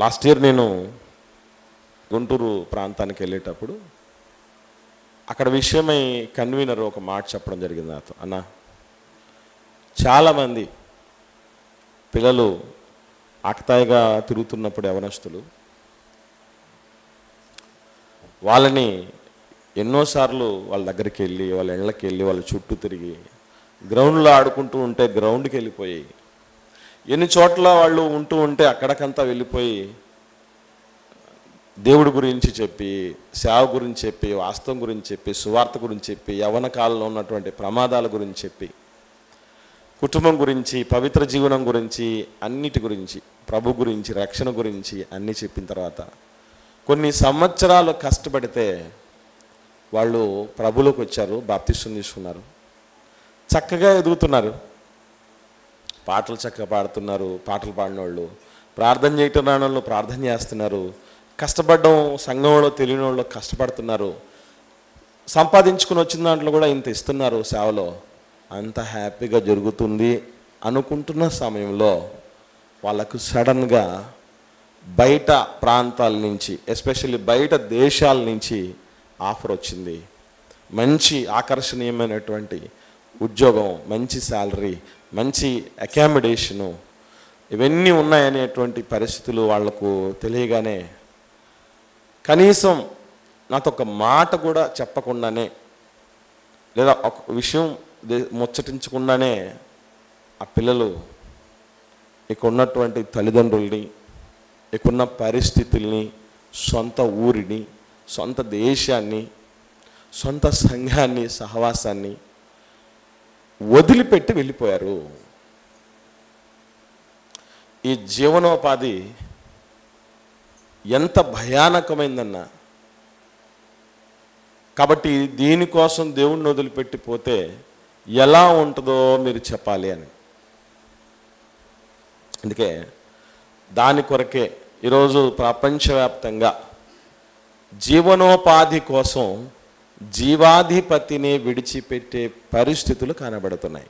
Last year నేను గుంటూరు ప్రాంతానికి వెళ్ళేటప్పుడు అక్కడ విషయమై కన్వీనర్ ఒక మాట చెప్పడం జరిగింది నాతో. అన్న, చాలామంది పిల్లలు ఆకతాయిగా తిరుగుతున్నప్పుడు యవనస్తులు వాళ్ళని ఎన్నోసార్లు వాళ్ళ దగ్గరికి వెళ్ళి వాళ్ళ ఇళ్ళకి వెళ్ళి వాళ్ళ చుట్టూ తిరిగి గ్రౌండ్లో ఆడుకుంటూ ఉంటే గ్రౌండ్కి వెళ్ళిపోయి ఎన్ని చోట్ల వాళ్ళు ఉంటూ ఉంటే అక్కడికంతా వెళ్ళిపోయి దేవుడి గురించి చెప్పి, సేవ గురించి చెప్పి, వాస్తవం గురించి చెప్పి, సువార్త గురించి చెప్పి, యవ్వన కాలంలో ఉన్నటువంటి ప్రమాదాల గురించి చెప్పి, కుటుంబం గురించి, పవిత్ర జీవనం గురించి, అన్నిటి గురించి, ప్రభు గురించి, రక్షణ గురించి అన్నీ చెప్పిన తర్వాత కొన్ని సంవత్సరాలు కష్టపడితే వాళ్ళు ప్రభులోకి వచ్చారు, బాప్తిసం తీసుకున్నారు, చక్కగా ఎదుగుతున్నారు, పాటలు చక్కగా పాడుతున్నారు, పాటలు పాడిన వాళ్ళు, ప్రార్థన చేయటం రాని వాళ్ళు ప్రార్థన చేస్తున్నారు, కష్టపడడం సంఘంలో తెలియని వాళ్ళు కష్టపడుతున్నారు, సంపాదించుకుని వచ్చిన దాంట్లో కూడా ఇంత ఇస్తున్నారు సేవలో, అంత హ్యాపీగా జరుగుతుంది అనుకుంటున్న సమయంలో వాళ్ళకు సడన్గా బయట ప్రాంతాల నుంచి, ఎస్పెషల్లీ బయట దేశాల నుంచి ఆఫర్ వచ్చింది. మంచి ఆకర్షణీయమైనటువంటి ఉద్యోగం, మంచి శాలరీ, మంచి అకామిడేషను, ఇవన్నీ ఉన్నాయనేటువంటి పరిస్థితులు వాళ్లకు తెలియగానే కనీసం నాతో ఒక మాట కూడా చెప్పకుండానే లేదా ఒక విషయం ముచ్చటించకుండానే ఆ పిల్లలు ఇక్కడ ఉన్నటువంటి తల్లిదండ్రుల్ని, ఇక్కడున్న పరిస్థితుల్ని, సొంత ఊరిని, సొంత దేశాన్ని, సొంత సంఘాన్ని, సహవాసాన్ని వదిలిపెట్టి వెళ్ళిపోయారు. ఈ జీవనోపాధి ఎంత భయానకమైందన్నా. కాబట్టి దీనికోసం దేవుణ్ణి వదిలిపెట్టిపోతే ఎలా ఉంటుందో మీరు చెప్పాలి అని. అందుకే దాని కొరకే ఈరోజు ప్రపంచవ్యాప్తంగా జీవనోపాధి కోసం జీవాధిపతిని విడిచిపెట్టే పరిస్థితులు కనబడుతున్నాయి.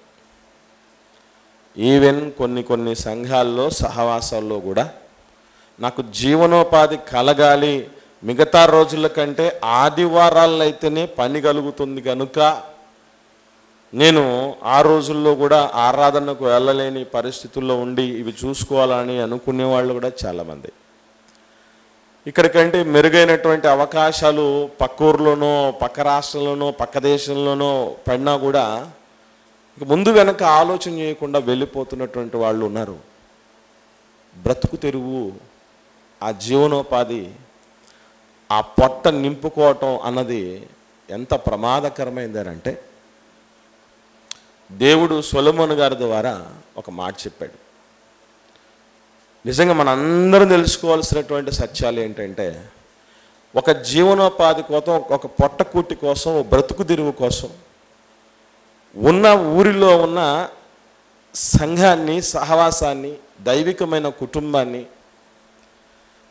ఈవెన్ కొన్ని సంఘాల్లో, సహవాసాల్లో కూడా నాకు జీవనోపాధి కలగాలి, మిగతా రోజుల కంటే ఆదివారాల్లో అయితేనే పని కలుగుతుంది కనుక నేను ఆ రోజుల్లో కూడా ఆరాధనకు వెళ్ళలేని పరిస్థితుల్లో ఉండి ఇవి చూసుకోవాలని అనుకునే వాళ్ళు కూడా చాలామంది. ఇక్కడికంటే మెరుగైనటువంటి అవకాశాలు పక్క ఊర్లోనో, పక్క రాష్ట్రంలోనో, పక్క దేశంలోనో పడినా కూడా ముందు వెనక ఆలోచన చేయకుండా వెళ్ళిపోతున్నటువంటి వాళ్ళు ఉన్నారు. బ్రతుకు తెరువు, ఆ జీవనోపాధి, ఆ పొట్ట నింపుకోవటం అన్నది ఎంత ప్రమాదకరమైందనంటే దేవుడు సొలొమోను గారి ద్వారా ఒక మాట చెప్పాడు. నిజంగా మనందరం తెలుసుకోవాల్సినటువంటి సత్యాలు ఏంటంటే, ఒక జీవనోపాధి కోసం, ఒక పొట్టకూటి కోసం, బ్రతుకు తెరువు కోసం ఉన్న ఊరిలో ఉన్న సంఘాన్ని, సహవాసాన్ని, దైవికమైన కుటుంబాన్ని,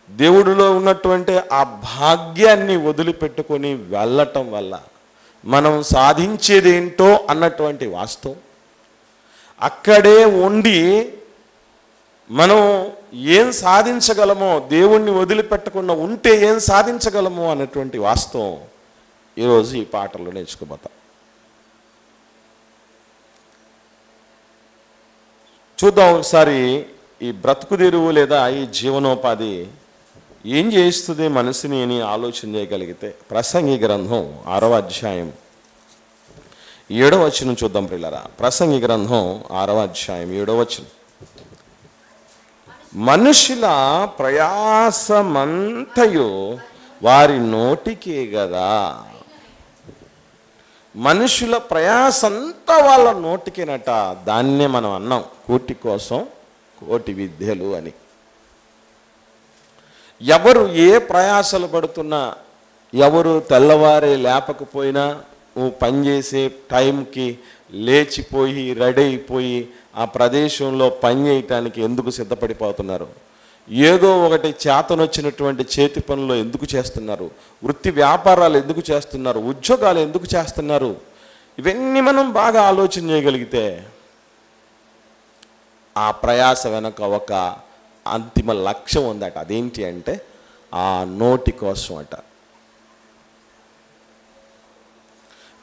దేవుడిలో ఉన్నటువంటి ఆ భాగ్యాన్ని వదిలిపెట్టుకొని వెళ్ళటం వల్ల మనం సాధించేదేంటో అన్నటువంటి వాస్తవం, అక్కడే ఉండి మనం ఏం సాధించగలమో, దేవుణ్ణి వదిలిపెట్టకుండా ఉంటే ఏం సాధించగలమో అన్నటువంటి వాస్తవం ఈరోజు ఈ పాటల్లో నేర్చుకోబోతాం. చూద్దాం ఒకసారి ఈ బ్రతుకు తెరువు లేదా ఈ జీవనోపాధి ఏం చేస్తుంది మనసుని అని ఆలోచన చేయగలిగితే ప్రసంగి గ్రంథం 6వ అధ్యాయం 7వ వచనం చూద్దాం ప్రియులారా. ప్రసంగి గ్రంథం 6వ అధ్యాయం 7వ వచనం. మనుషుల ప్రయాసమంతయు వారి నోటికే కదా. మనుషుల ప్రయాసంతా వాళ్ళ నోటికేనట. దాన్నే మనం అన్నాం కోటి కోసం కోటి విద్యలు అని. ఎవరు ఏ ప్రయాసలు పడుతున్నా, ఎవరు తెల్లవారే లేపకపోయినా పనిచేసే టైంకి లేచిపోయి రెడీ అయిపోయి ఆ ప్రదేశంలో పని చేయటానికి ఎందుకు సిద్ధపడిపోతున్నారు? ఏదో ఒకటి చేతనొచ్చినటువంటి చేతి పనులు ఎందుకు చేస్తున్నారు? వృత్తి వ్యాపారాలు ఎందుకు చేస్తున్నారు? ఉద్యోగాలు ఎందుకు చేస్తున్నారు? ఇవన్నీ మనం బాగా ఆలోచన చేయగలిగితే ఆ ప్రయాస వెనక ఒక అంతిమ లక్ష్యం ఉందట. అదేంటి అంటే ఆ నోటి కోసం అట.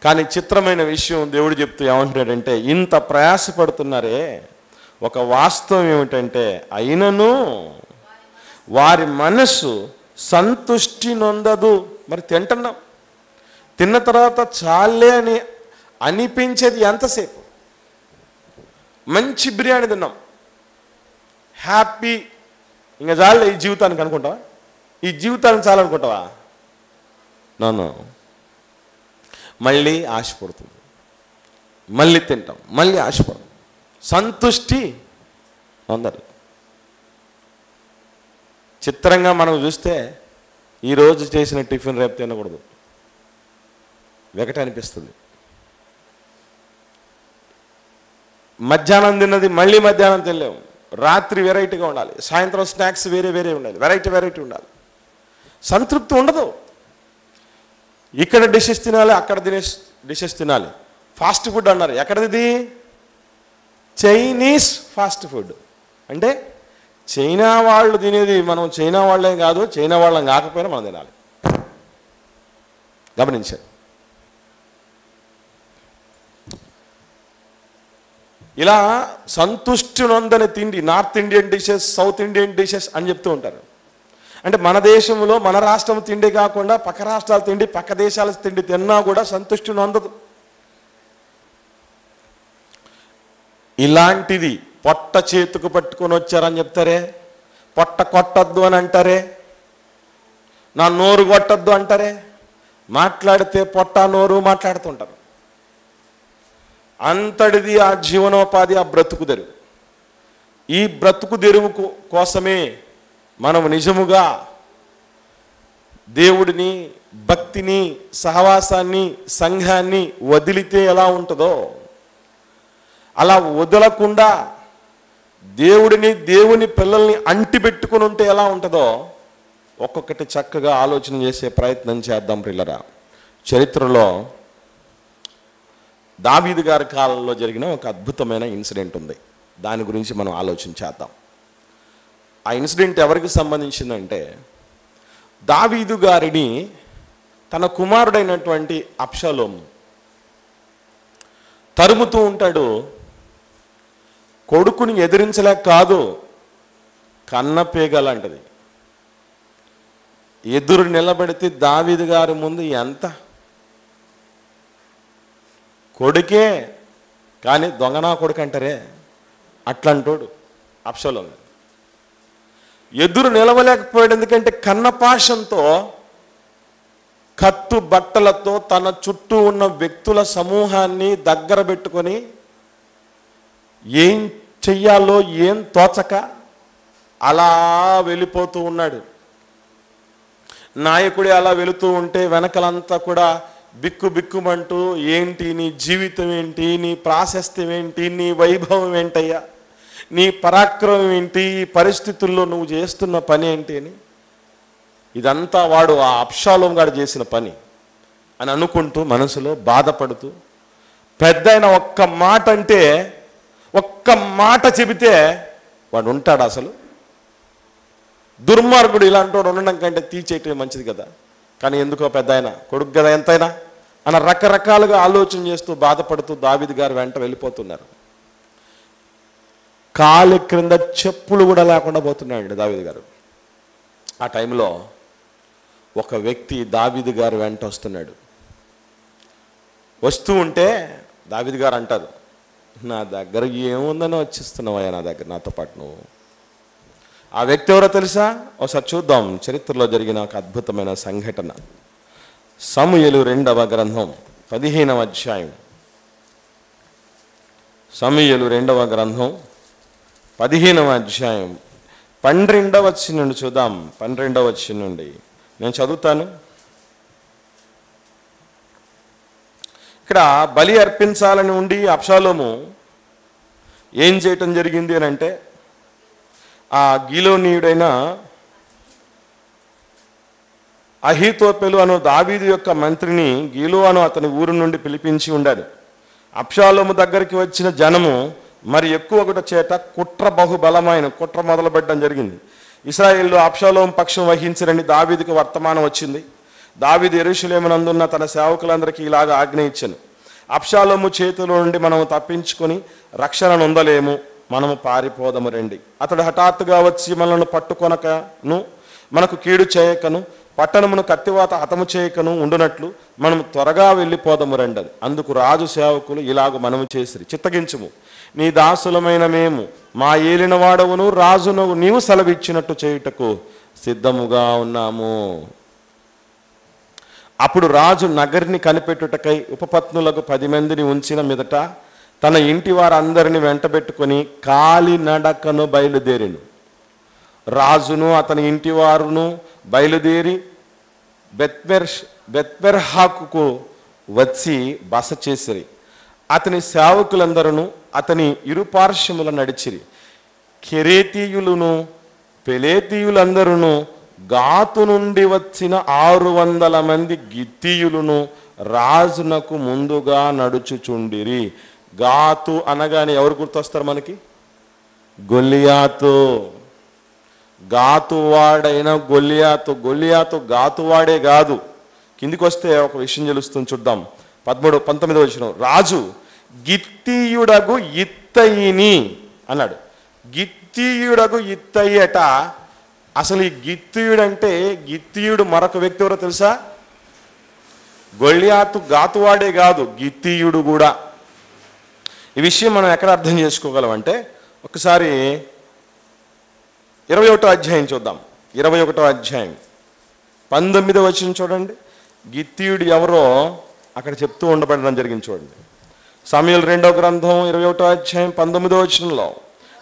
కానీ చిత్రమైన విషయం దేవుడు చెప్తూ ఏమంటున్నాడంటే, ఇంత ప్రయాసపడుతున్నారే, ఒక వాస్తవం ఏమిటంటే, అయినను వారి మనస్సు సంతుష్టి నొందదు. మరి తింటున్నాం, తిన్న తర్వాత చాలే అని అనిపించేది ఎంతసేపు? మంచి బిర్యానీ తిన్నాం, హ్యాపీ, ఇంకా చాలే ఈ జీవితానికి అనుకుంటావా? ఈ జీవితానికి చాలనుకుంటావా? నో. మళ్ళీ ఆశపడుతుంది, మళ్ళీ తింటాం, మళ్ళీ ఆశపడతాం. సంతుష్టి అందరు. చిత్రంగా మనం చూస్తే ఈరోజు చేసిన టిఫిన్ రేపు తినకూడదు, వెకట అనిపిస్తుంది. మధ్యాహ్నం తిన్నది మళ్ళీ మధ్యాహ్నం తినలేము. రాత్రి వెరైటీగా ఉండాలి, సాయంత్రం స్నాక్స్ వేరే ఉండాలి, వెరైటీ ఉండాలి. సంతృప్తి ఉండదు. ఇక్కడ డిషెస్ తినాలి, అక్కడ డిషెస్ తినాలి. ఫాస్ట్ ఫుడ్ అన్నారు, ఎక్కడిది? Chinese fast food. అంటే చైనా వాళ్ళు తినేది మనం చైనా వాళ్ళేం కాదు, చైనా వాళ్ళం కాకపోయినా మనం తినాలి. గమనించారు? ఇలా సంతుష్టి నొందని తిండి, north Indian dishes, south Indian dishes అని చెప్తూ ఉంటారు. అంటే మన దేశంలో మన రాష్ట్రం తిండి కాకుండా పక్క రాష్ట్రాల తిండి, పక్క దేశాల తిండి తిన్నా కూడా సంతుష్టి నొందదు. ఇలాంటిది పొట్ట చేతుకు పట్టుకొని వచ్చారని చెప్తారే, పొట్ట కొట్టద్దు అని అంటారే, నా నోరు కొట్టద్దు అంటారే. మాట్లాడితే పొట్ట నోరు మాట్లాడుతుంటారు. అంతటిది ఆ జీవనోపాధి, ఆ బ్రతుకు తెరువు. ఈ బ్రతుకు తెరువు కోసమే మనం నిజముగా దేవుడిని, భక్తిని, సహవాసాన్ని, సంఘాన్ని వదిలితే ఎలా ఉంటుందో, అలా వదలకుండా దేవుని పిల్లల్ని అంటిపెట్టుకుని ఉంటే ఎలా ఉంటుందో ఒక్కొక్కటి చక్కగా ఆలోచన చేసే ప్రయత్నం చేద్దాం ప్రియులారా. చరిత్రలో దావీదు గారి కాలంలో జరిగిన ఒక అద్భుతమైన ఇన్సిడెంట్ ఉంది. దాని గురించి మనం ఆలోచన చేద్దాం. ఆ ఇన్సిడెంట్ ఎవరికి సంబంధించిందంటే, దావీదు గారిని తన కుమారుడైనటువంటి అబ్షాలోము తరుముతూ ఉంటాడు. కొడుకుని ఎదిరించలేక కాదు, కన్నపేగ లాంటిది. ఎదురు నిలబడితే దావీదు గారి ముందు ఎంత కొడుకే, కానీ దొంగనా కొడుకు అంటారే, అట్లాంటోడు అబ్షాలోము. ఎదురు నిలవలేకపోయాడు. ఎందుకంటే కన్నపాశంతో, కత్తు బట్టలతో తన చుట్టూ ఉన్న వ్యక్తుల సమూహాన్ని దగ్గర పెట్టుకొని ఏం చెయ్యాలో ఏం తోచక అలా వెళ్ళిపోతూ ఉన్నాడు. నాయకుడే అలా వెళుతూ ఉంటే వెనకలంతా కూడా బిక్కుమంటూ, ఏంటి నీ జీవితం ఏంటి, నీ ప్రాశస్త్యం ఏంటి, నీ వైభవం ఏంటయ్యా, నీ పరాక్రమం ఏంటి, ఈ పరిస్థితుల్లో నువ్వు చేస్తున్న పని ఏంటి అని. ఇదంతా వాడు ఆ అబ్షాలోము గారు చేసిన పని అని అనుకుంటూ మనసులో బాధపడుతూ, పెద్దయిన ఒక్క మాట అంటే, ఒక్క మాట చెబితే వాడు ఉంటాడు అసలు? దుర్మార్గుడు ఇలాంటి వాడు ఉండడం కంటే తీసేయటం మంచిది కదా. కానీ ఎందుకో పెద్దయిన కొడుకు కదా ఎంతైనా అన్న రకరకాలుగా ఆలోచన చేస్తూ బాధపడుతూ దావీదు గారు వెంట వెళ్ళిపోతున్నారు. కాలి క్రింద చెప్పులు కూడా లేకుండా పోతున్నాడు దావీదు గారు. ఆ టైంలో ఒక వ్యక్తి దావీదు గారు వెంట వస్తున్నాడు. వస్తూ ఉంటే దావీదు గారు అంటారు, నా దగ్గర ఏముందని వచ్చిస్తున్నావయ్యా నా దగ్గర, నాతో పాటు నువ్వు. ఆ వ్యక్తి ఎవరో తెలుసా? ఒకసారి చూద్దాం. చరిత్రలో జరిగిన ఒక అద్భుతమైన సంఘటన. సమూయేలు 2వ గ్రంథం 15వ అధ్యాయం. సమూయేలు 2వ గ్రంథం 15వ అధ్యాయం 12వ వచనం నుండి చూద్దాం. 12వ వచనం నుండి నేను చదువుతాను. ఇక్కడ బలి అర్పించాలని ఉండి అబ్షాలోము ఏం చేయటం జరిగింది అని అంటే, ఆ గీలోనీయుడైన అహీతోపెలు అను దావీదు యొక్క మంత్రిని గీలో అను అతని ఊరు నుండి పిలిపించి ఉండాడు. అబ్షాలోము దగ్గరికి వచ్చిన జనము మరి ఎక్కువ చేత కుట్ర బహుబలమైన కుట్ర మొదలుపెట్టడం జరిగింది. ఇశ్రాయేలు అబ్షాలోము పక్షం వహించరని దావీదుకు వర్తమానం వచ్చింది. దావీదు యెరూషలేమునందున్న తన సేవకులందరికీ ఇలాగ ఆజ్ఞ ఇచ్చాను, అబ్షాలోము చేతిలో నుండి మనము తప్పించుకొని రక్షణ నొందలేము, మనము పారిపోదము రండి. అతడు హఠాత్తుగా వచ్చి మనల్ని పట్టుకొనకను మనకు కీడు చేయకను పట్టణమును కత్తివాత హతము చేయకను ఉండునట్లు మనం త్వరగా వెళ్ళిపోదము రండి. అందుకు రాజు సేవకులు ఇలాగ మనము చేసిరి, చిత్తగించుము, నీ దాసులమైన మేము మా ఏలిన వాడవును రాజును నీవు సెలవిచ్చినట్టు చేయుటకు సిద్ధముగా ఉన్నాము. అప్పుడు రాజు నగరిని కనిపెట్టుటకై ఉపపత్నులకు 10 మందిని ఉంచిన మీదట తన ఇంటి వారందరిని వెంటబెట్టుకొని కాలినడకను బయలుదేరిను. రాజును అతని ఇంటి వారును బయలుదేరి బెత్మెర్హాకు వచ్చి బస చేసిరి. అతని సేవకులందరూ అతని ఇరుపార్శ్వముల నడిచిరి. కెరేతీయులను పెలేతీయులందరూ గాతు నుండి వచ్చిన 600 మంది గిత్తీయులను రాజునకు ముందుగా నడుచుచుండిరి. గాతు అనగానే ఎవరు గుర్తొస్తారు మనకి? గొల్లియాతు. గాతువాడైన గొల్లియాతు. గొల్లియాతు గాతువాడే కాదు. కిందికి వస్తే ఒక విషయం తెలుస్తుంది, చూద్దాం. 19వ వచనం, రాజు గిత్తీయుడగు ఇత్తయిని అన్నాడు. గిత్తీయుడగు ఇత్తయ్యట. అసలు ఈ గిత్తీయుడు అంటే గిత్తీయుడు మరొక వ్యక్తి ఎవరో తెలుసా? గొల్లియాతు గాతువాడే కాదు, గిత్తీయుడు కూడా. ఈ విషయం మనం ఎక్కడ అర్థం చేసుకోగలం అంటే ఒకసారి 21వ అధ్యాయం చూద్దాం. 21వ అధ్యాయం 19వ వచనం చూడండి. గిత్తీయుడు ఎవరో అక్కడ చెప్తూ ఉండబడడం జరిగింది చూడండి. సమూయేలు 2వ గ్రంథం 21వ అధ్యాయం 19వ వచనంలో,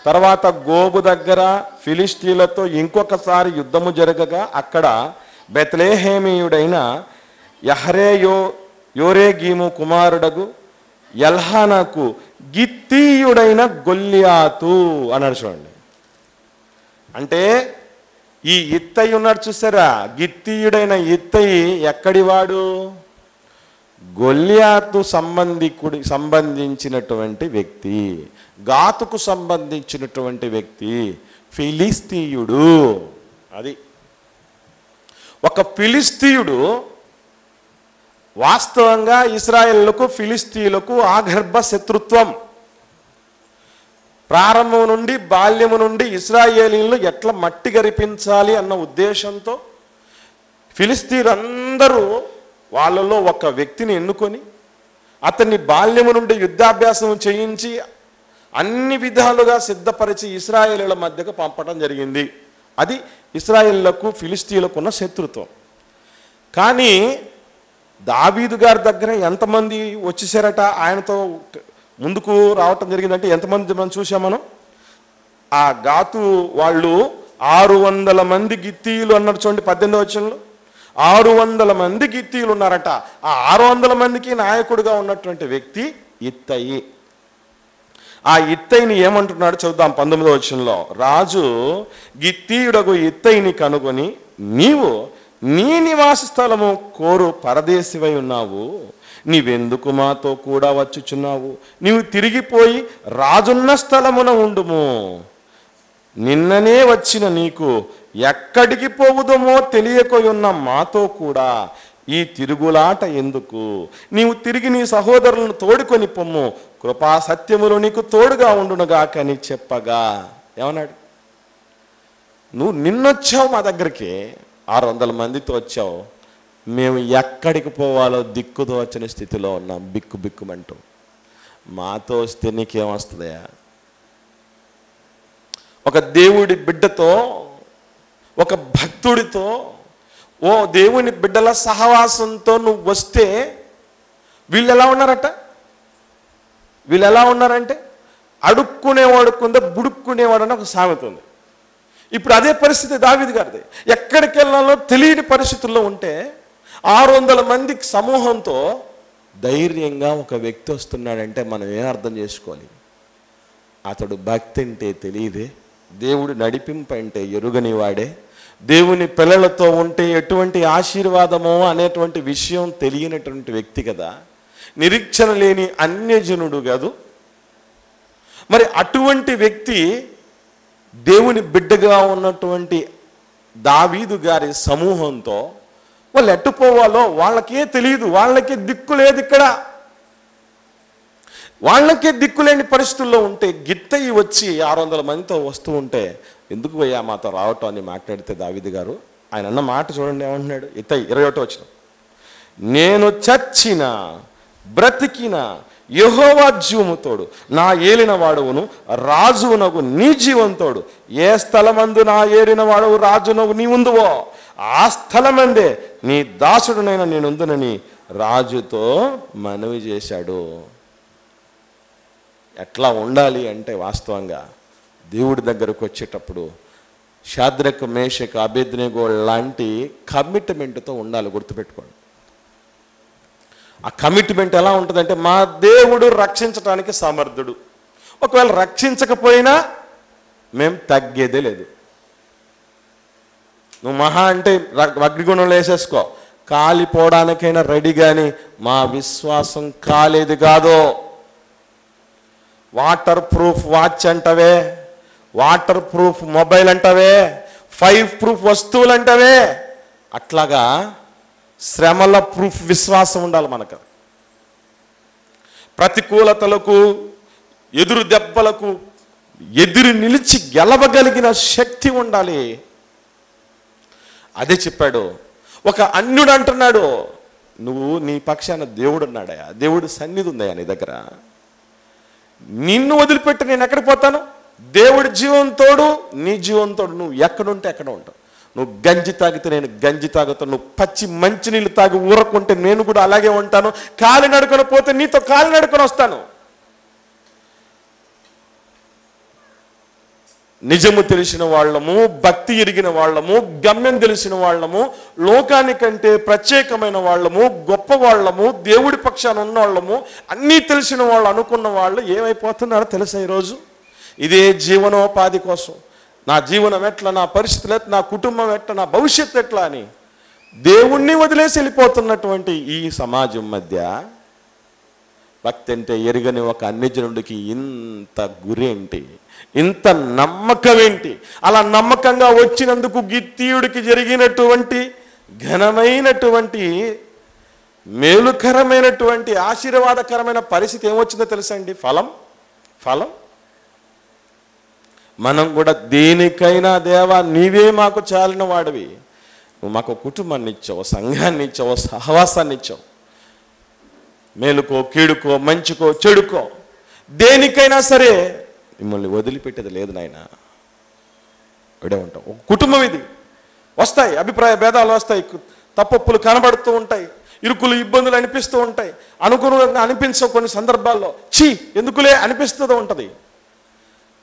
తర్వాత గోబు దగ్గర ఫిలిష్తీయులతో ఇంకొకసారి యుద్ధము జరగగా అక్కడ బెత్లెహేమీయుడైన యోరేగీము కుమారుడగు ఎల్హానాకు గిత్తీయుడైన గొల్లియాతు అన్నాడు చూడండి. అంటే ఈ ఇత్తయి ఉన్నాడు చూసారా, గిత్తీయుడైన ఇత్తయి ఎక్కడివాడు? గొల్లియాతు సంబంధించినటువంటి వ్యక్తి, గాతుకు సంబంధించినటువంటి వ్యక్తి, ఫిలిస్తీయుడు. అది ఒక ఫిలిస్తీయుడు. వాస్తవంగా ఇశ్రాయేలులకు ఫిలిస్తీయులకు ఆగర్భ శత్రుత్వం. ప్రారంభం నుండి బాల్యము నుండి ఇశ్రాయేలీలను ఎట్లా మట్టి గరిపించాలి అన్న ఉద్దేశంతో ఫిలిస్తీయులందరూ వాళ్ళలో ఒక వ్యక్తిని ఎన్నుకొని అతన్ని బాల్యము నుండి యుద్ధాభ్యాసం చేయించి అన్ని విధాలుగా సిద్ధపరిచి ఇశ్రాయేలీల మధ్యకు పంపడం జరిగింది. అది ఇశ్రాయేలులకు ఫిలిస్తీయులకు ఉన్న శత్రుత్వం. కానీ దావీదు గారి దగ్గర ఎంతమంది వచ్చేసారట, ఆయనతో ముందుకు రావటం జరిగిందంటే ఎంతమంది మనం చూసాం మనం? ఆ గాతు వాళ్ళు 600 మంది గిత్తీయులు అన్నారు చూడండి 18వ వచనంలో. 600 మంది గిత్తీయులు ఉన్నారట. ఆ 600 మందికి నాయకుడిగా ఉన్నటువంటి వ్యక్తి ఇత్తయి. ఆ ఇత్తయిని ఏమంటున్నాడు చూద్దాం 19వ వచనంలో. రాజు గిత్తీయుడగు ఇత్తయిని కనుగొని, నీవు నీ నివాస స్థలము కోరు పరదేశివై ఉన్నావు, నీవెందుకు మాతో కూడా వచ్చుచున్నావు? నీవు తిరిగిపోయి రాజున్న స్థలమున ఉండుము. నిన్ననే వచ్చిన నీకు ఎక్కడికి పోవుదమో తెలియకొయున్న మాతో కూడా ఈ తిరుగులాట ఎందుకు? నీవు తిరిగి నీ సహోదరులను తోడుకొని పొమ్ము, కృపా సత్యములు నీకు తోడుగా ఉండునుగాకని చెప్పగా ఏమన్నాడు? నువ్వు నిన్నొచ్చావు మా దగ్గరికి, 600 మందితో వచ్చావు, మేము ఎక్కడికి పోవాలో దిక్కుతో వచ్చిన స్థితిలో ఉన్నాం, బిక్కుమంటూ. మాతో వస్తే నీకేమొస్తుందయా? ఒక దేవుడి బిడ్డతో, ఒక భక్తుడితో, ఓ దేవుని బిడ్డల సహవాసంతో నువ్వు వస్తే వీళ్ళు ఎలా ఉన్నారట? వీళ్ళు ఎలా ఉన్నారంటే అడుక్కునేవాడు కొంత బుడుక్కునేవాడు అని ఒక సామెత ఉంది. ఇప్పుడు అదే పరిస్థితి దావీదు గారిది. ఎక్కడికి వెళ్ళాలో తెలియని పరిస్థితుల్లో ఉంటే 600 మంది సమూహంతో ధైర్యంగా ఒక వ్యక్తి వస్తున్నాడంటే మనం ఏం అర్థం చేసుకోవాలి? అతడు భక్తి అంటే తెలియదే, దేవుడు నడిపింపు అంటే ఎరుగని వాడే, దేవుని పిల్లలతో ఉంటే ఎటువంటి ఆశీర్వాదమో అనేటువంటి విషయం తెలియనటువంటి వ్యక్తి కదా, నిరీక్షణ లేని అన్యజనుడు కాదు. మరి అటువంటి వ్యక్తి దేవుని బిడ్డగా ఉన్నటువంటి దావీదు గారి సమూహంతో వాళ్ళు ఎట్టుపోవాలో వాళ్ళకే తెలియదు, వాళ్ళకే దిక్కు లేదు. ఇక్కడ వాళ్ళకే దిక్కులేని పరిస్థితుల్లో ఉంటే గిత్తయి వచ్చి 600 మందితో వస్తూ ఉంటే ఎందుకు పోయా మాతో రావటం అని మాట్లాడితే దావీదు గారు ఆయన అన్న మాట చూడండి, ఏమంటున్నాడు? ఇత్తయి 21 వచనం, నేను చచ్చిన బ్రతికిన యెహోవా జీవముతోడు నా ఏలిన వాడవును రాజునగు నీ జీవంతోడు ఏ స్థలమందు నా ఏలిన వాడవు రాజునగు నీ ఉందువో ఆ స్థలమందే నీ దాసుడునైనా నేనుందునని రాజుతో మనవి చేశాడు. ఎట్లా ఉండాలి అంటే వాస్తవంగా దేవుడి దగ్గరకు వచ్చేటప్పుడు షాద్రక్ మేషక్ అబేద్నెగో లాంటి కమిట్మెంట్తో ఉండాలి. గుర్తుపెట్టుకోండి. ఆ కమిట్మెంట్ ఎలా ఉంటుందంటే మా దేవుడు రక్షించడానికి సమర్థుడు, ఒకవేళ రక్షించకపోయినా మేము తగ్గేదే లేదు. నువ్వు మహా అంటే అగ్నిగుణంలో వేసేసుకో, కాలిపోవడానికైనా రెడీ, కానీ మా విశ్వాసం కాలేదు కాదు. వాటర్ ప్రూఫ్ వాచ్ అంటవే, వాటర్ ప్రూఫ్ మొబైల్ అంటవే, 5 ప్రూఫ్ వస్తువులు అంటవే, అట్లాగా శ్రమల ప్రూఫ్ విశ్వాసం ఉండాలి మనకు. ప్రతికూలతలకు ఎదురు దెబ్బలకు ఎదురు నిలిచి గెలవగలిగిన శక్తి ఉండాలి. అదే చెప్పాడు. ఒక అన్యుడు అంటున్నాడు, నువ్వు నీ పక్షాన దేవుడు ఉన్నాడయా, దేవుడు సన్నిధి ఉందయా నీ దగ్గర, నిన్ను వదిలిపెట్టి నేను ఎక్కడికి పోతాను? దేవుడి జీవంతోడు నీ జీవంతోడు నువ్వు ఎక్కడుంటే ఎక్కడ ఉంటావు. నువ్వు గంజి తాగితే నేను గంజి తాగుతాను, నువ్వు పచ్చి మంచినీళ్ళు తాగి ఊరకుంటే నేను కూడా అలాగే ఉంటాను, కాలి నడుకొని పోతే నీతో కాలి నడుకొని వస్తాను. నిజము తెలిసిన వాళ్ళము, భక్తి ఎరిగిన వాళ్ళము, గమ్యం తెలిసిన వాళ్ళము, లోకానికంటే ప్రత్యేకమైన వాళ్ళము, గొప్ప వాళ్ళము, దేవుడి పక్షాన ఉన్న వాళ్ళము, అన్నీ తెలిసిన వాళ్ళు అనుకున్న వాళ్ళు ఏమైపోతున్నారో తెలుసా ఈరోజు? ఇదే జీవనోపాధి కోసం, నా జీవనం ఎట్లా, నా పరిస్థితులు ఎట్లా, నా కుటుంబం ఎట్లా, నా భవిష్యత్తు ఎట్లా అని దేవుణ్ణి వదిలేసి వెళ్ళిపోతున్నటువంటి ఈ సమాజం మధ్య భక్తి అంటే ఎరుగని ఒక అన్యజనుడికి ఇంత గురేంటి, ఇంత నమ్మకం ఏంటి? అలా నమ్మకంగా వచ్చినందుకు గిత్తీయుడికి జరిగినటువంటి ఘనమైనటువంటి మేలుకరమైనటువంటి ఆశీర్వాదకరమైన పరిస్థితి ఏమొచ్చిందో తెలుసా అండి? ఫలం. మనం కూడా దేనికైనా దేవా నీవే మాకు చాలిన వాడివి, నువ్వు మాకు కుటుంబాన్ని ఇచ్చావు, సంఘాన్ని ఇచ్చావు, సహవాసాన్ని ఇచ్చావు, మేలుకో కీడుకో మంచుకో చెడుకో దేనికైనా సరే మిమ్మల్ని వదిలిపెట్టేది లేదు నాయన. ఇడే ఉంటాం. ఒక కుటుంబం ఇది. వస్తాయి అభిప్రాయ భేదాలు, వస్తాయి, తప్పొప్పులు కనబడుతూ ఉంటాయి, ఇరుకులు ఇబ్బందులు అనిపిస్తూ ఉంటాయి, అనుగుణంగా అనిపించవు కొన్ని సందర్భాల్లో, ఎందుకులే అనిపిస్తూ ఉంటుంది.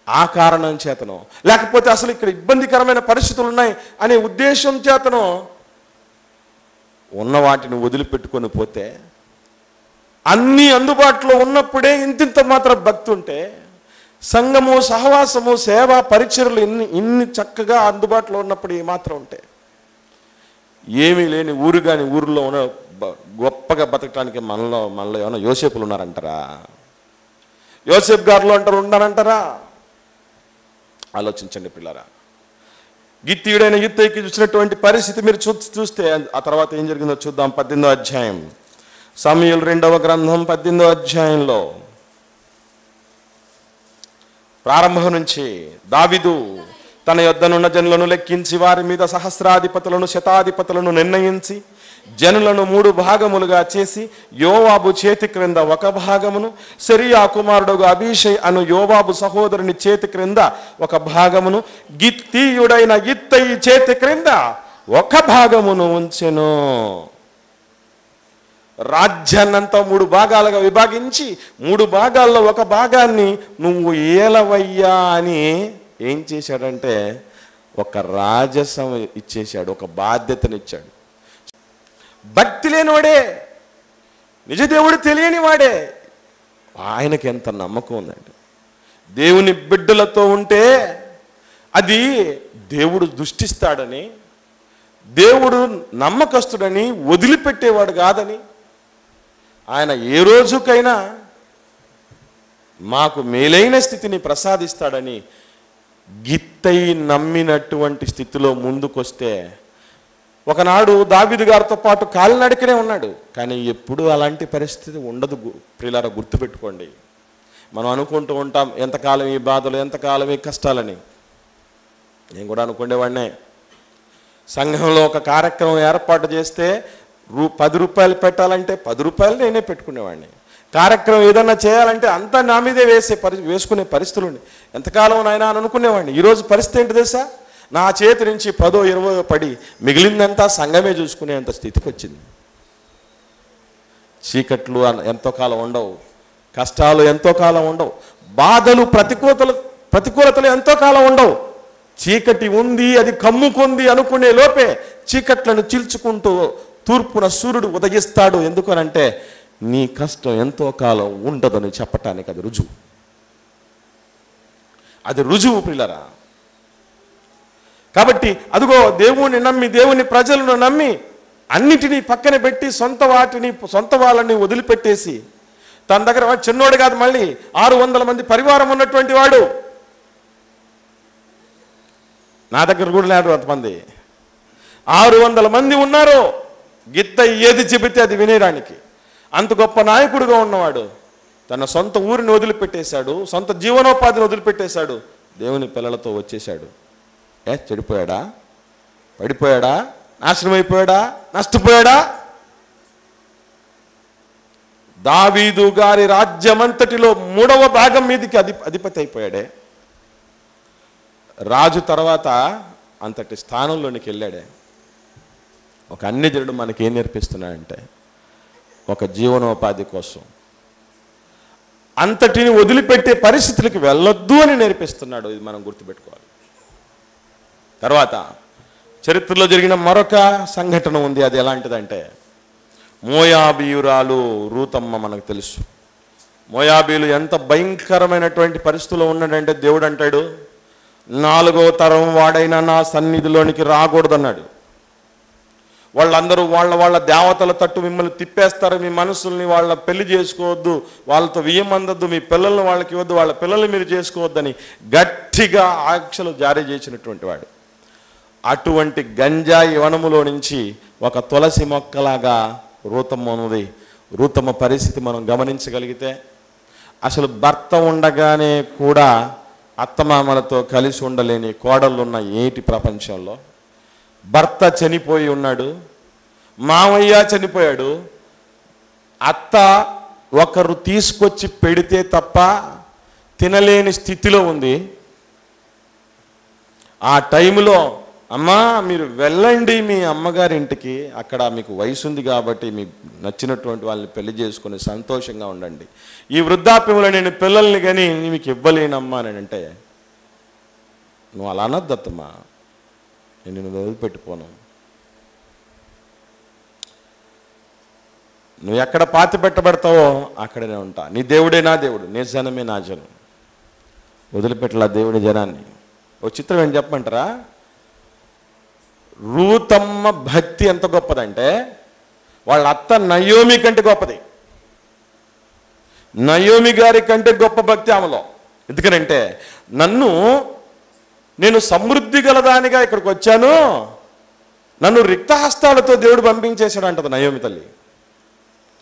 ఆ కారణం చేతనో లేకపోతే అసలు ఇక్కడ ఇబ్బందికరమైన పరిస్థితులు ఉన్నాయి అనే ఉద్దేశం చేతనో ఉన్న వాటిని వదిలిపెట్టుకొని పోతే, అన్నీ అందుబాటులో ఉన్నప్పుడే ఇంతింత మాత్రం భక్తి ఉంటే, సంఘము సహవాసము సేవ పరిచర్లు ఇన్ని చక్కగా అందుబాటులో ఉన్నప్పుడు ఏమాత్రం ఉంటే, ఏమీ లేని ఊరు కానీ ఊరిలో ఉన్న గొప్పగా బతకడానికి మనలో ఏమైనా యోసేపులు ఉన్నారంటారా? యోసేపు గారులో అంటారు ఉన్నారంటారా? ఆలోచించండి పిల్లరా. గిత్తీయుడైన గిత్తయికి చూసినటువంటి పరిస్థితి మీరు చూస్తే ఆ తర్వాత ఏం జరిగిందో చూద్దాం. 18వ అధ్యాయం, సమూయేలు 2వ గ్రంథం 18వ అధ్యాయంలో ప్రారంభం నుంచి దావీదు తన యొద్దనున్న జనులను లెక్కించి వారి మీద సహస్రాధిపతులను శతాధిపతులను నిర్ణయించి జనులను 3 భాగములుగా చేసి యోవాబు చేతి క్రింద 1 భాగమును, సెరియా కుమారుడు అబీషై అను యోవాబు సహోదరుని చేతి క్రింద 1 భాగమును, గిత్తీయుడైన ఇత్తయి చేతి క్రింద 1 భాగమును ఉంచెను. రాజ్యాన్నంతా 3 భాగాలుగా విభాగించి 3 భాగాల్లో 1 భాగాన్ని నువ్వు ఏలవయ్యా అని ఏం చేశాడంటే ఒక రాజసం ఇచ్చేశాడు, ఒక బాధ్యతనిచ్చాడు. భక్తి లేనివాడే, నిజదేవుడు తెలియని వాడే, ఆయనకి ఎంత నమ్మకం ఉందండి. దేవుని బిడ్డలతో ఉంటే అది దేవుడు దృష్టిస్తాడని, దేవుడు నమ్మకస్తుడని, వదిలిపెట్టేవాడు కాదని, ఆయన ఏ రోజుకైనా మాకు మేలైన స్థితిని ప్రసాదిస్తాడని గిత్తై నమ్మినటువంటి స్థితిలో ముందుకొస్తే, ఒకనాడు దావీదు గారితో పాటు కాలినడకనే ఉన్నాడు, కానీ ఎప్పుడు అలాంటి పరిస్థితి ఉండదు. ప్రియులారా, గుర్తుపెట్టుకోండి. మనం అనుకుంటూ ఉంటాం ఎంతకాలం ఈ బాధలు, ఎంతకాలం ఈ కష్టాలని. నేను కూడా అనుకునేవాడినే. సంఘంలో ఒక కార్యక్రమం ఏర్పాటు చేస్తే 10 రూపాయలు పెట్టాలంటే 10 రూపాయలు నేనే పెట్టుకునేవాడిని. కార్యక్రమం ఏదన్నా చేయాలంటే అంతా నా మీదే వేసుకునే పరిస్థితులు ఉండి ఎంతకాలం నాయనా అని అనుకునేవాడిని. ఈరోజు పరిస్థితి ఏంటి తెలుసా? నా చేతి నుంచి 10, 20 పడి మిగిలిందంతా సంఘమే చూసుకునేంత స్థితికి వచ్చింది. చీకట్లు ఎంతో కాలం ఉండవు, కష్టాలు ఎంతో కాలం ఉండవు, బాధలు ప్రతికూలతలు ఎంతో కాలం ఉండవు. చీకటి ఉంది, అది కమ్ముకుంది అనుకునే లోపే చీకట్లను చీల్చుకుంటూ తూర్పున సూర్యుడు ఉదయిస్తాడు. ఎందుకనంటే నీ కష్టం ఎంతో కాలం ఉండదని చెప్పటానికి అది రుజువు. అది రుజువు ప్రియులారా. కాబట్టి అదిగో దేవుని నమ్మి, దేవుని ప్రజలను నమ్మి అన్నిటినీ పక్కన పెట్టి సొంత వాళ్ళని వదిలిపెట్టేసి, తన దగ్గర చిన్నోడు కాదు, మళ్ళీ 600 మంది పరివారం ఉన్నటువంటి వాడు. నా దగ్గర కూడా లేడు అంతమంది. 600 మంది ఉన్నారు. గిత్త ఏది చెబితే అది వినేయడానికి. అంత గొప్ప నాయకుడిగా ఉన్నవాడు తన సొంత ఊరిని వదిలిపెట్టేశాడు, సొంత జీవనోపాధిని వదిలిపెట్టేశాడు, దేవుని పిల్లలతో వచ్చేశాడు. చెడిపోయాడా? పడిపోయాడా? నాశనం అయిపోయాడా? నష్టపోయాడా? దావీదు గారి రాజ్యమంతటిలో 3వ భాగం మీదకి అధిపతి అయిపోయాడే. రాజు తర్వాత అంతటి స్థానంలోనికి వెళ్ళాడే. ఒక అన్యజనుడు మనకేం నేర్పిస్తున్నాడంటే, ఒక జీవనోపాధి కోసం అంతటిని వదిలిపెట్టే పరిస్థితులకు వెళ్ళొద్దు అని నేర్పిస్తున్నాడు. ఇది మనం గుర్తుపెట్టుకోవాలి. తర్వాత చరిత్రలో జరిగిన మరొక సంఘటన ఉంది. అది ఎలాంటిదంటే, మోయాబీయురాలు రూతమ్మ. మనకు తెలుసు మోయాబీలు ఎంత భయంకరమైనటువంటి పరిస్థితుల్లో ఉన్నాడంటే, దేవుడు అంటాడు 4వ తరం వాడైనా నా సన్నిధిలోనికి రాకూడదన్నాడు. వాళ్ళందరూ వాళ్ళ దేవతల తట్టు మిమ్మల్ని తిప్పేస్తారు, మీ మనసుల్ని వాళ్ళ పెళ్లి చేసుకోవద్దు, వాళ్ళతో వియ్యమందద్దు, మీ పిల్లల్ని వాళ్ళకి ఇవ్వద్దు, వాళ్ళ పిల్లల్ని మీరు చేసుకోవద్దని గట్టిగా ఆంక్షలు జారీ చేసినటువంటి వాడు. అటువంటి గంజాయి వనములో నుంచి ఒక తులసి మొక్కలాగా రూతమ్మ ఉన్నది. రూతమ్మ పరిస్థితి మనం గమనించగలిగితే, అసలు భర్త ఉండగానే కూడా అత్తమామలతో కలిసి ఉండలేని కోడళ్ళున్న ఏటి ప్రపంచంలో, భర్త చనిపోయి ఉన్నాడు, మామయ్య చనిపోయాడు, అత్త ఒకరు తీసుకొచ్చి పెడితే తప్ప తినలేని స్థితిలో ఉంది. ఆ టైంలో అమ్మా మీరు వెళ్ళండి మీ అమ్మగారి ఇంటికి, అక్కడ మీకు వయసు ఉంది కాబట్టి మీ నచ్చినటువంటి వాళ్ళని పెళ్లి చేసుకొని సంతోషంగా ఉండండి, ఈ వృద్ధాప్యంలో నేను పిల్లల్ని కానీ మీకు ఇవ్వలేనమ్మా అని అంటే, నువ్వు అలా అనద్దమ్మా, నేను నిన్ను వదిలిపెట్టిపోను, నువ్వు ఎక్కడ పాతి పెట్టబడతావో అక్కడనే ఉంటా, నీ దేవుడే నా దేవుడు, నీ జనమే నా జనం. వదిలిపెట్టలా దేవుడి జనాన్ని. ఓ చిత్రం ఏం చెప్పమంటారా? రూతమ్మ భక్తి ఎంత గొప్పదంటే, వాళ్ళ అత్త నయోమి కంటే గొప్పది. నయోమి గారి కంటే గొప్ప భక్తి ఆమెలో. ఎందుకనంటే, నేను సమృద్ధి గలదానిగా ఇక్కడికి వచ్చాను, నన్ను రిక్తహస్తాలతో దేవుడు పంపించేశాడు అంటది నయోమి తల్లి.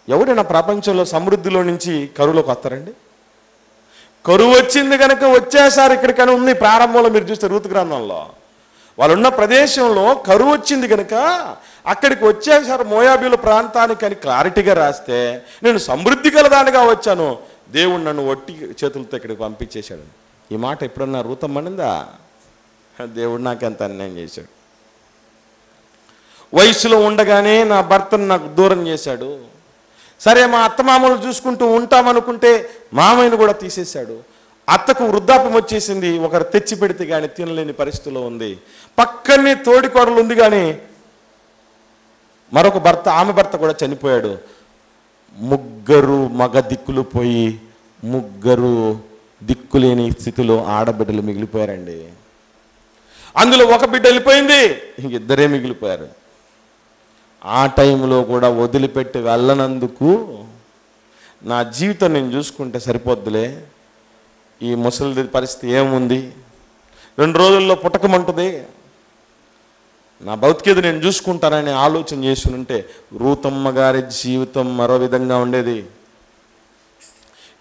ఎవరైనా ప్రపంచంలో సమృద్ధిలో నుంచి కరువులోకి వస్తారండి? కరువు వచ్చింది కనుక వచ్చేసారు ఇక్కడికని ఉంది ప్రారంభంలో. మీరు చూస్తే రూతు గ్రంథంలో వాళ్ళున్న ప్రదేశంలో కరువు వచ్చింది కనుక అక్కడికి వచ్చేసారు మోయాబీల ప్రాంతానికి అని క్లారిటీగా రాస్తే, నేను సమృద్ధి గలదానిగా వచ్చాను, దేవుడు నన్ను ఒట్టి చేతులతో ఇక్కడికి పంపించేశాడు. ఈ మాట ఎప్పుడన్నా రూతమ్మనిందా? దేవుడు నాకెంత అన్యాయం చేశాడు, వయసులో ఉండగానే నా భర్తను నాకు దూరం చేశాడు, సరే మా అత్తమామలు చూసుకుంటూ ఉంటామనుకుంటే మామయ్యను కూడా తీసేశాడు, అత్తకు వృద్ధాప్యం వచ్చేసింది, ఒకరు తెచ్చి పెడితే కానీ తినలేని పరిస్థితిలో ఉంది, పక్కనే తోడికోడలు ఉంది కానీ మరొక భర్త, ఆమె భర్త కూడా చనిపోయాడు. 3 మగ దిక్కులు పోయి 3 దిక్కులేని స్థితిలో ఆడబిడ్డలు మిగిలిపోయారండి. అందులో ఒక బిడ్డ వెళ్ళిపోయింది, ఇంకిద్దరే మిగిలిపోయారు. ఆ టైంలో కూడా వదిలిపెట్టి వెళ్ళనందుకు, నా జీవితం నేను చూసుకుంటే సరిపోద్దులే, ఈ ముసలిది పరిస్థితి ఏముంది, 2 రోజుల్లో పుట్టకమంటుంది, నా భౌతికత నేను చూసుకుంటానని ఆలోచన చేసి ఉంటే రూతమ్మ గారి జీవితం మరో విధంగా ఉండేది.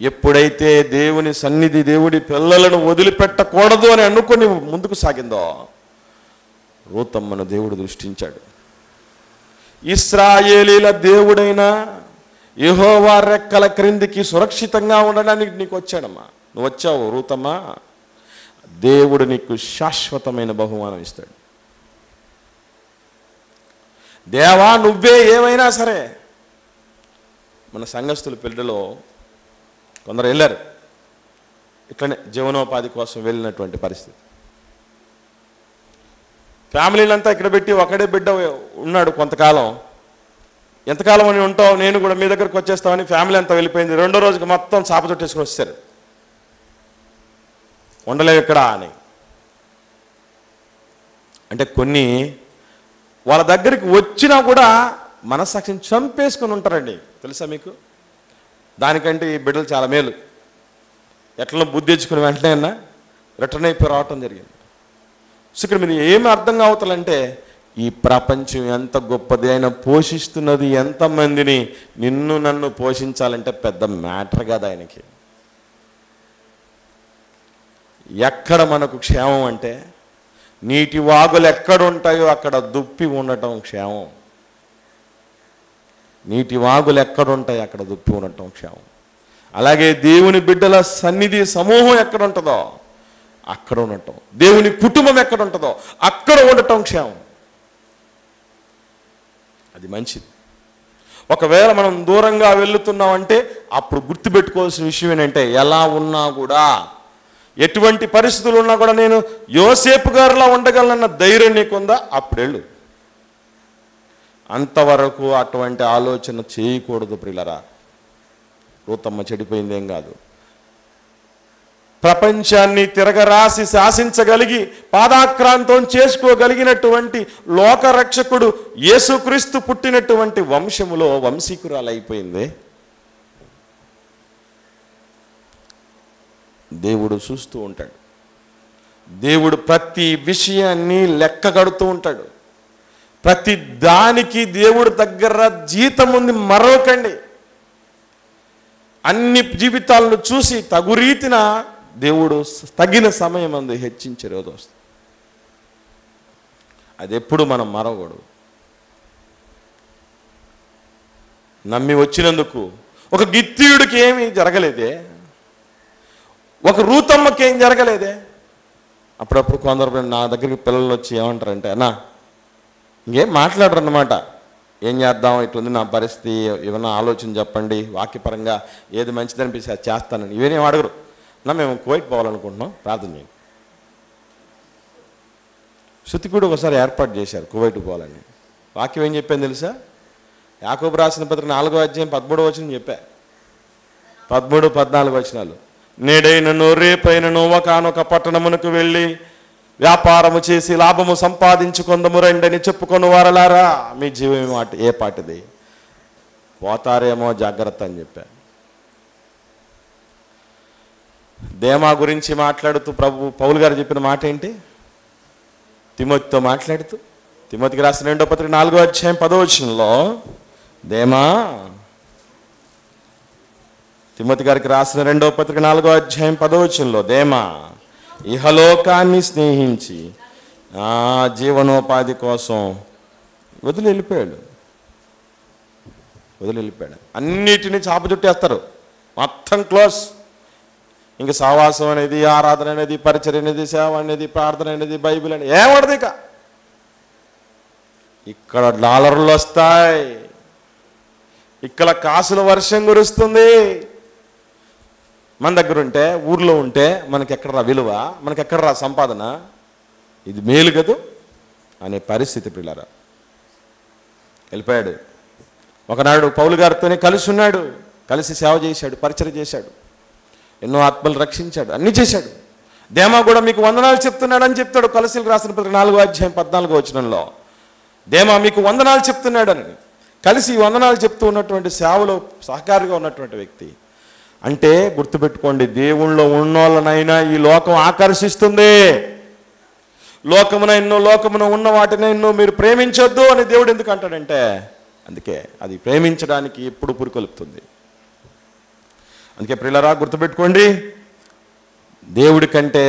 ఎప్పుడైతే దేవుని సన్నిధి, దేవుడి పిల్లలను వదిలిపెట్టకూడదు అని అనుకుని ముందుకు సాగిందో రూతమ్మను దేవుడు దృష్టించాడు. ఇశ్రాయేలీల దేవుడైన యెహోవా రెక్కల క్రిందికి సురక్షితంగా ఉండడానికి నీకు వచ్చాడమ్మా. నువ్వు వచ్చావు రూతమ్మా, దేవుడు నీకు శాశ్వతమైన బహుమానం ఇస్తాడు. దేవా నువ్వే ఏమైనా సరే. మన సంఘస్థుల పిల్లలు కొందరు వెళ్ళారు, ఇట్లనే జీవనోపాధి కోసం వెళ్ళినటువంటి పరిస్థితి. ఫ్యామిలీలంతా ఇక్కడ పెట్టి ఒకడే బిడ్డ ఉన్నాడు కొంతకాలం. ఎంతకాలం అని ఉంటావు, నేను కూడా మీ దగ్గరకు వచ్చేస్తామని ఫ్యామిలీ అంతా వెళ్ళిపోయింది. 2వ రోజుకి మొత్తం చాప చుట్టేసుకుని వచ్చారు, ఉండలేవు ఇక్కడ అని. అంటే కొన్ని వాళ్ళ దగ్గరికి వచ్చినా కూడా మనస్సాక్షిని చంపేసుకుని ఉంటారండి, తెలుసా మీకు? దానికంటే ఈ బిడ్డలు చాలా మేలు. ఎట్లా బుద్ధి తెచ్చుకుని వెంటనే అన్నా రిటర్న్ అయిపోయి రావటం జరిగింది. సో ఇక్కడ మీరు ఏమి అర్థం కావతాలంటే, ఈ ప్రపంచం ఎంత గొప్పది, అయినా పోషిస్తున్నది ఎంతమందిని, నిన్ను నన్ను పోషించాలంటే పెద్ద మ్యాటర్ కదా ఆయనకి. ఎక్కడ మనకు క్షేమం అంటే, నీటి వాగులు ఎక్కడుంటాయో అక్కడ దుప్పి ఉండటం క్షేమం. నీటి వాగులు ఎక్కడుంటాయో అక్కడ దుప్పి ఉండటం క్షేమం. అలాగే దేవుని బిడ్డల సన్నిధి సమూహం ఎక్కడ ఉంటుందో అక్కడ ఉండటం, దేవుని కుటుంబం ఎక్కడ ఉంటుందో అక్కడ ఉండటం క్షేమం. అది మంచిది. ఒకవేళ మనం దూరంగా వెళుతున్నామంటే అప్పుడు గుర్తుపెట్టుకోవాల్సిన విషయం ఏంటంటే, ఎలా ఉన్నా కూడా, ఎటువంటి పరిస్థితులు ఉన్నా కూడా నేను యోసేపు గారిలా ఉండగలనన్న ధైర్యం నీకుందా, అప్పుడెళ్ళు. అంతవరకు అటువంటి ఆలోచన చేయకూడదు ప్రియులరా. రూతమ్మ చెడిపోయిందేం కాదు. ప్రపంచాన్ని తిరగరాసి శాసించగలిగి పాదాక్రాంతం చేసుకోగలిగినటువంటి లోకరక్షకుడు యేసుక్రీస్తు పుట్టినటువంటి వంశములో వంశీకురాలైపోయింది. దేవుడు చూస్తూ ఉంటాడు. దేవుడు ప్రతి విషయాన్ని లెక్క కడుతూ ఉంటాడు. ప్రతి దానికి దేవుడు దగ్గర జీతం ఉంది మరొకండి. అన్ని జీవితాలను చూసి తగు రీతిన దేవుడు తగిన సమయం అందు హెచ్చించే రోజు వస్తుంది. అది ఎప్పుడు మనం మరవకూడదు. నమ్మి వచ్చినందుకు ఒక గిత్తీయుడికి ఏమీ జరగలేదే, ఒక రూతమ్మకి ఏం జరగలేదే. అప్పుడప్పుడు కొందరు నా దగ్గరికి పిల్లలు వచ్చి ఏమంటారంటే, అన్నా ఇంకేం మాట్లాడరు అన్నమాట, ఏం చేద్దాం, ఇట్లుంది నా పరిస్థితి, ఏమన్నా ఆలోచన చెప్పండి, వాక్యపరంగా ఏది మంచిది అనిపిస్తే అది చేస్తానని ఇవేనేం అడగరు. నా మేము కువైట్ పోవాలనుకుంటున్నాం, ప్రార్థన చేయండి. శృతి కూడా ఒకసారి ఏర్పాటు చేశారు కువైట్ పోవాలని. వాక్యం ఏం చెప్పాను తెలుసా? యాకోబు రాసిన పత్రిక 4వ అధ్యాయం 13వ వచనం చెప్పా. 13, 14 వచనాలు. నేడైనను రేపైనను ఒకనొక పట్టణమునకు వెళ్ళి వ్యాపారము చేసి లాభము సంపాదించుకొందము రండని చెప్పుకొని వారలారా, మీ జీవం ఏ పాటిది, పోతారేమో జాగ్రత్త అని చెప్పా. దేమా గురించి మాట్లాడుతూ పౌలు గారు చెప్పిన మాట ఏంటి? తిమోతితో మాట్లాడుతూ, తిమోతికి రాసిన 2వ పత్రిక 4వ అధ్యాయం 10వ వచనంలో, దేమా, తిమోతి గారికి రాసిన 2వ పత్రిక 4వ అధ్యాయం 10వ వచనంలో, దేమా ఇహలోకాన్ని స్నేహించి ఆ జీవనోపాధి కోసం వదిలి వెళ్ళిపోయాడు. అన్నిటినీ చాప చుట్టేస్తారు, మొత్తం క్లోజ్. ఇంక సహవాసం అనేది, ఆరాధన అనేది, పరిచర్య అనేది, సేవ అనేది, ప్రార్థన అనేది, బైబిల్ అనేది ఏమడదు. ఇక ఇక్కడ డాలర్లు వస్తాయి, ఇక్కడ కాసుల వర్షం కురుస్తుంది. మన దగ్గర ఉంటే, ఊర్లో ఉంటే మనకెక్కడరా విలువ, మనకెక్కడరా సంపాదన, ఇది మేలు కదూ అనే పరిస్థితి పిల్లరా. వెళ్ళిపోయాడు. ఒకనాడు పౌలు గారితోనే కలిసి ఉన్నాడు, కలిసి సేవ చేశాడు, పరిచర్య చేశాడు, ఎన్నో ఆత్మలు రక్షించాడు, అన్నీ చేశాడు. దేమా కూడా మీకు వందనాలు చెప్తున్నాడు అని చెప్తాడు. కొలసీలకు రాసిన పత్రిక 4వ అధ్యాయం 14వ వచనంలో, దేమా మీకు వందనాలు చెప్తున్నాడు అని. కలిసి వందనాలు చెప్తూ ఉన్నటువంటి సేవలో సహకారిగా ఉన్నటువంటి వ్యక్తి అంటే గుర్తుపెట్టుకోండి, దేవుళ్ళో ఉన్నోళ్ళనైనా ఈ లోకం ఆకర్షిస్తుంది. లోకమున ఉన్న వాటినైనా మీరు ప్రేమించొద్దు అని దేవుడు ఎందుకు అంటాడంటే, అందుకే అది ప్రేమించడానికి ఎప్పుడు పురికొల్పుతుంది. అందుకే ప్రియులారా గుర్తుపెట్టుకోండి, దేవుడి కంటే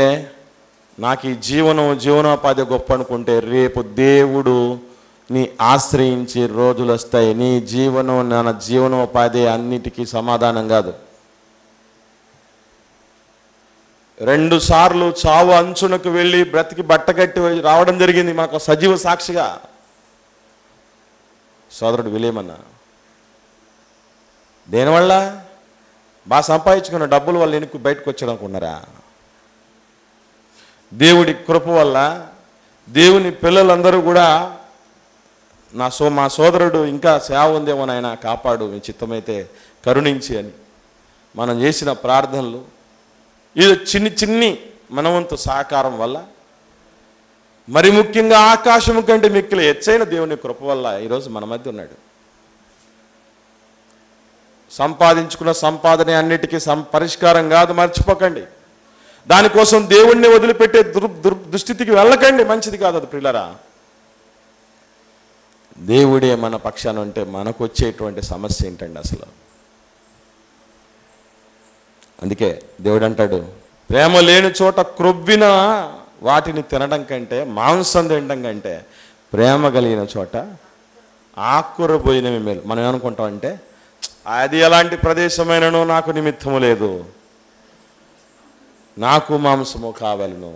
నాకు ఈ జీవనోపాధి గొప్ప అనుకుంటే రేపు దేవుడు నీ ఆశ్రయించే రోజులు వస్తాయి. నీ నా జీవనోపాధి అన్నిటికీ సమాధానం కాదు. 2 సార్లు చావు అంచునకు వెళ్ళి బ్రతికి బట్టగట్టి రావడం జరిగింది మాకు సజీవ సాక్షిగా సోదరుడు విలేమన్నా. దేనివల్ల? బాగా సంపాదించుకున్న డబ్బుల వల్ల ఎనుకు బయటకు వచ్చాడు అనుకున్నారా? దేవుడి కృప వల్ల దేవుని పిల్లలందరూ కూడా మా సోదరుడు ఇంకా సేవ ఉందేమో నాయన కాపాడు, మీ చిత్తమైతే కరుణించి అని మనం చేసిన ప్రార్థనలు, ఇది చిన్ని మనవంతు సహకారం వల్ల, మరి ముఖ్యంగా ఆకాశం కంటే మిక్కిలి ఎచ్చైన దేవుని కృప వల్ల ఈరోజు మన మధ్య ఉన్నాడు. సంపాదించుకున్న సంపాదన అన్నిటికీ పరిష్కారం కాదు, మర్చిపోకండి. దానికోసం దేవుణ్ణి వదిలిపెట్టే దుస్థితికి వెళ్ళకండి, మంచిది కాదు అది ప్రియులారా. దేవుడే మన పక్షాన ఉంటే మనకు వచ్చేటువంటి సమస్య ఏంటండి అసలు? అందుకే దేవుడు అంటాడు, ప్రేమ లేని చోట క్రొవ్విన వాటిని తినడం కంటే, మాంసం తినడం కంటే ప్రేమ కలిగిన చోట ఆకుకూర పోయినవి మేలు. మనం ఏమనుకుంటామంటే, అది ఎలాంటి ప్రదేశమైనను నాకు నిమిత్తము లేదు, నాకు మాంసము కావాలను,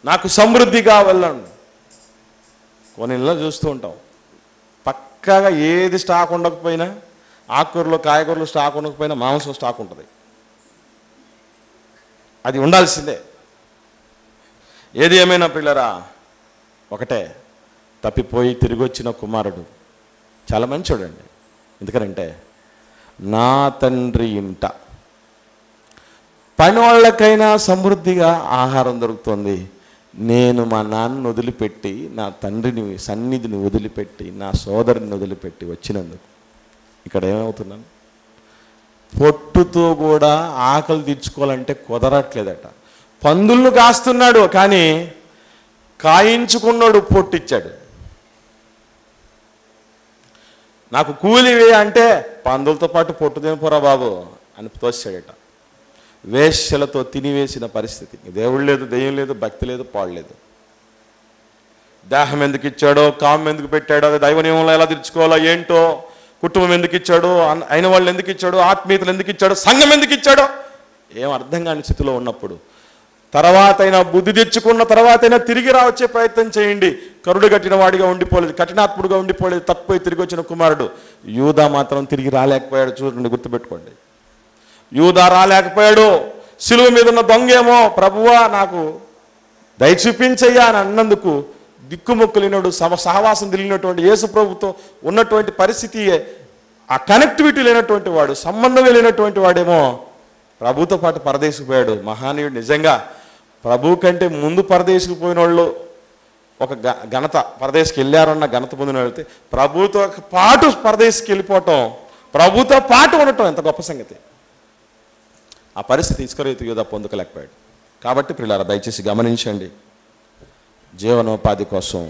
నాకు సమృద్ధి కావాలను. కొన్ని ఇళ్ళలో చూస్తూ ఉంటాం, పక్కాగా ఏది స్టాక్ ఉండకపోయినా, ఆకుకూరలు కాయగూరలు స్టాక్ ఉండకపోయినా మాంసం స్టాక్ ఉంటుంది. అది ఉండాల్సిందే. ఏది ఏమైనా పిల్లరా, ఒకటే, తప్పిపోయి తిరిగి వచ్చిన కుమారుడు చాలా మంచోడండి. ఎందుకంటే నా తండ్రి ఇంట పని వాళ్ళకైనా సమృద్ధిగా ఆహారం దొరుకుతుంది, నేను మా నాన్నను వదిలిపెట్టి, నా తండ్రిని సన్నిధిని వదిలిపెట్టి, నా సోదరుని వదిలిపెట్టి వచ్చినందుకు ఇక్కడ ఏమవుతున్నాను? పొట్టుతో కూడా ఆకలి తీర్చుకోవాలంటే కుదరట్లేదట. పందులను కాస్తున్నాడు, కానీ కాయించుకున్నాడు, పొట్టిచ్చాడు. నాకు కూలి వే అంటే, పందులతో పాటు పొట్టు తినిపోరా బాబు అని తోసాడట. వేశ్యలతో తినివేసిన పరిస్థితి. దేవుడు లేదు, దెయ్యం లేదు, భక్తి లేదు, పాడు లేదు. దేహం ఎందుకు ఇచ్చాడో, కామం ఎందుకు పెట్టాడో, అది దైవ నియమంలో ఎలా తీర్చుకోవాలో ఏంటో, కుటుంబం ఎందుకు ఇచ్చాడో, అయిన వాళ్ళు ఎందుకు ఇచ్చాడో, ఆత్మీయతలు ఎందుకు ఇచ్చాడో, సంఘం ఎందుకు ఇచ్చాడో ఏం అర్థం కాని స్థితిలో ఉన్నప్పుడు, తర్వాతైనా బుద్ధి తెచ్చుకున్న తర్వాతైనా తిరిగి రావచ్చే ప్రయత్నం చేయండి. కరుడు కట్టిన వాడిగా ఉండిపోలేదు, కఠినాత్ముడుగా ఉండిపోలేదు, తప్పిపోయి తిరిగి వచ్చిన కుమారుడు. యూదా మాత్రం తిరిగి రాలేకపోయాడు. చూడండి, గుర్తుపెట్టుకోండి, యూదా రాలేకపోయాడు. సిలువ మీద ఉన్న దొంగేమో, ప్రభువా నాకు దయ చూపించయ్యా అని అన్నందుకు దిక్కుమొక్కులినడు, సహవాసం తెలియనటువంటి యేసు ప్రభుతో ఉన్నటువంటి పరిస్థితి, ఆ కనెక్టివిటీ లేనటువంటి వాడు, సంబంధం లేనటువంటి వాడేమో ప్రభుతో పాటు పరదేశకు పోయాడు. మహానీయుడు నిజంగా. ప్రభు కంటే ముందు పరదేశకు పోయిన వాళ్ళు ఒక ఘనత, పరదేశకి వెళ్ళారన్న ఘనత పొందిన వెళ్తే, ప్రభుతో పాటు పరదేశకి వెళ్ళిపోవటం, ప్రభుతో పాటు ఉండటం ఎంత గొప్ప సంగతి. ఆ పరిస్థితి ఇస్కరియోతు యూదా పొందుకోలేకపోయాడు. కాబట్టి ప్రియులారా దయచేసి గమనించండి, జీవనోపాధి కోసం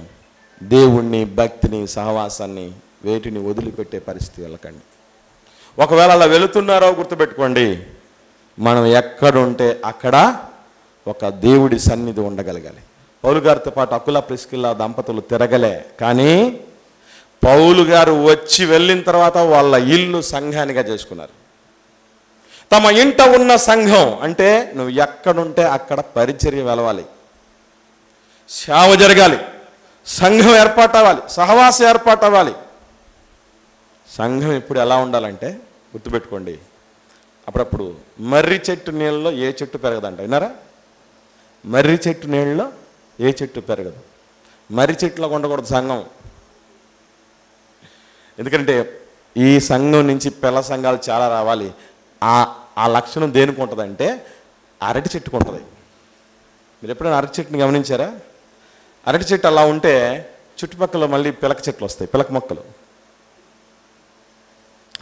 దేవుణ్ణి, భక్తిని, సహవాసాన్ని వేటిని వదిలిపెట్టే పరిస్థితి వెళ్ళకండి. ఒకవేళ అలా వెళుతున్నారో గుర్తుపెట్టుకోండి, మనం ఎక్కడుంటే అక్కడ ఒక దేవుడి సన్నిధి ఉండగలగాలి. పౌలు గారితో పాటు అకుల ప్రిస్కిల్లా దంపతులు తిరగలే, కానీ పౌలు గారు వచ్చి వెళ్ళిన తర్వాత వాళ్ళ ఇల్లు సంఘానిగా చేసుకున్నారు. తమ ఇంట ఉన్న సంఘం అంటే నువ్వు ఎక్కడుంటే అక్కడ పరిచర్య వెలవాలి, సేవ జరగాలి, సంఘం ఏర్పాటవ్వాలి, సహవాసం ఏర్పాటవ్వాలి. సంఘం ఇప్పుడు ఎలా ఉండాలంటే గుర్తుపెట్టుకోండి, అప్పుడప్పుడు మర్రి చెట్టు నీళ్ళలో ఏ చెట్టు పెరగదంట. విన్నారా? మర్రి చెట్టు నీళ్ళలో ఏ చెట్టు పెరగదు. మర్రి చెట్టులో ఉండకూడదు సంఘం. ఎందుకంటే ఈ సంఘం నుంచి పిల్ల సంఘాలు చాలా రావాలి. ఆ లక్షణం దేనికి ఉంటుందంటే అరటి చెట్టుకు ఉంటుంది. మీరు ఎప్పుడైనా అరటి చెట్టుని గమనించారా? అరటి చెట్టు అలా ఉంటే చుట్టుపక్కల మళ్ళీ పిలక చెట్లు వస్తాయి, పిలక మొక్కలు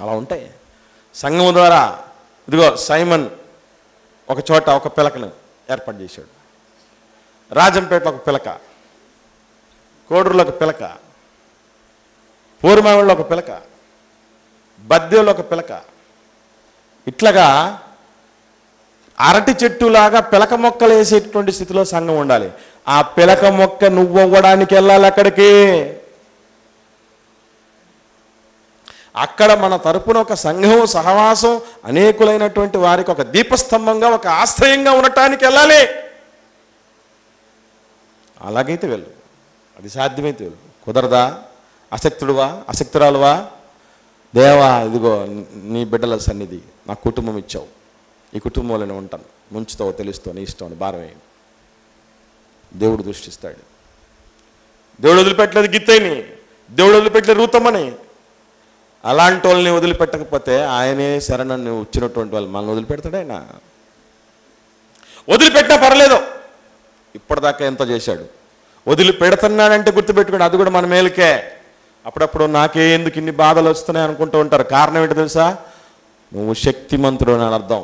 అలా ఉంటాయి. సంఘం ద్వారా ఇదిగో సైమన్ ఒక చోట ఒక పిలకను ఏర్పాటు చేశాడు. రాజంపేటలో ఒక పిలక, కోడూరులో ఒక పిలక, పూర్మావిలో ఒక పిలక, బద్దేలో ఒక పిలక. ఇట్లాగా అరటి చెట్టులాగా పిలక మొక్కలు వేసేటువంటి స్థితిలో సంఘం ఉండాలి. ఆ పిలక మొక్క నువ్వు అవ్వడానికి వెళ్ళాలి అక్కడికి. అక్కడ మన తరపున ఒక సంఘం, సహవాసం, అనేకులైనటువంటి వారికి ఒక దీపస్తంభంగా, ఒక ఆశ్రయంగా ఉండటానికి వెళ్ళాలి. అలాగైతే వెళ్ళు, అది సాధ్యమైతే వెళ్ళు. కుదరదా? అశక్తుడువా, అశక్తురాలువా? దేవా, ఇదిగో నీ బిడ్డల సన్నిధి, నా కుటుంబం ఇచ్చావు, ఈ కుటుంబంలోనే ఉంటాను, ముంచుతావో తెలుస్తావు, నీ ఇష్టం అని భారం వేయండి. దేవుడు దృష్టిస్తాడు. దేవుడు వదిలిపెట్టలేదు గిత్తైని, దేవుడు వదిలిపెట్టలేదు రూతమ్మని. అలాంటి వాళ్ళని వదిలిపెట్టకపోతే ఆయనే శరణని వచ్చినటువంటి వాళ్ళు మనల్ని వదిలిపెడతాడు. ఆయన వదిలిపెట్టినా పర్లేదు, ఇప్పటిదాకా ఎంతో చేశాడు. వదిలిపెడుతున్నాడంటే గుర్తుపెట్టుకోండి, అది కూడా మన మేలుకే. అప్పుడప్పుడు నాకే ఎందుకు ఇన్ని బాధలు వస్తున్నాయి అనుకుంటూ ఉంటారు. కారణం ఏంటో తెలుసా? నువ్వు శక్తిమంతుడు అని అర్థం,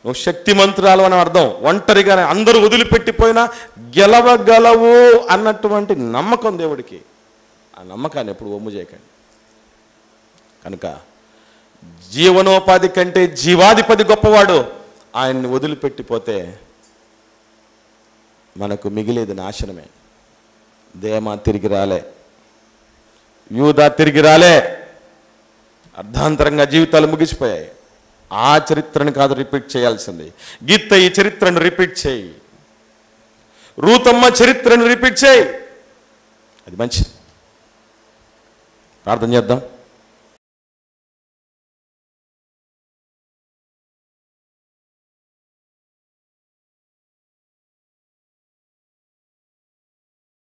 నువ్వు శక్తిమంతురాలు అని అర్థం. ఒంటరిగానే అందరూ వదిలిపెట్టిపోయినా గెలవగలవు అన్నటువంటి నమ్మకం దేవుడికి. ఆ నమ్మకాన్ని ఎప్పుడు ఒమ్ము చేయకండి. కనుక జీవనోపాధి కంటే జీవాధిపతి గొప్పవాడు. ఆయన్ని వదిలిపెట్టిపోతే మనకు మిగిలేది నాశనమే. దేమా తిరిగి రాలే, యూదా తిరిగి రాలే, అర్ధాంతరంగా జీవితాలు ముగిసిపోయాయి. ఆ చరిత్రను కాదు రిపీట్ చేయాల్సింది. గీత ఈ చరిత్రను రిపీట్ చేయి, రూతమ్మ చరిత్రను రిపీట్ చేయి, అది మంచిది. ప్రార్థన చేద్దాం.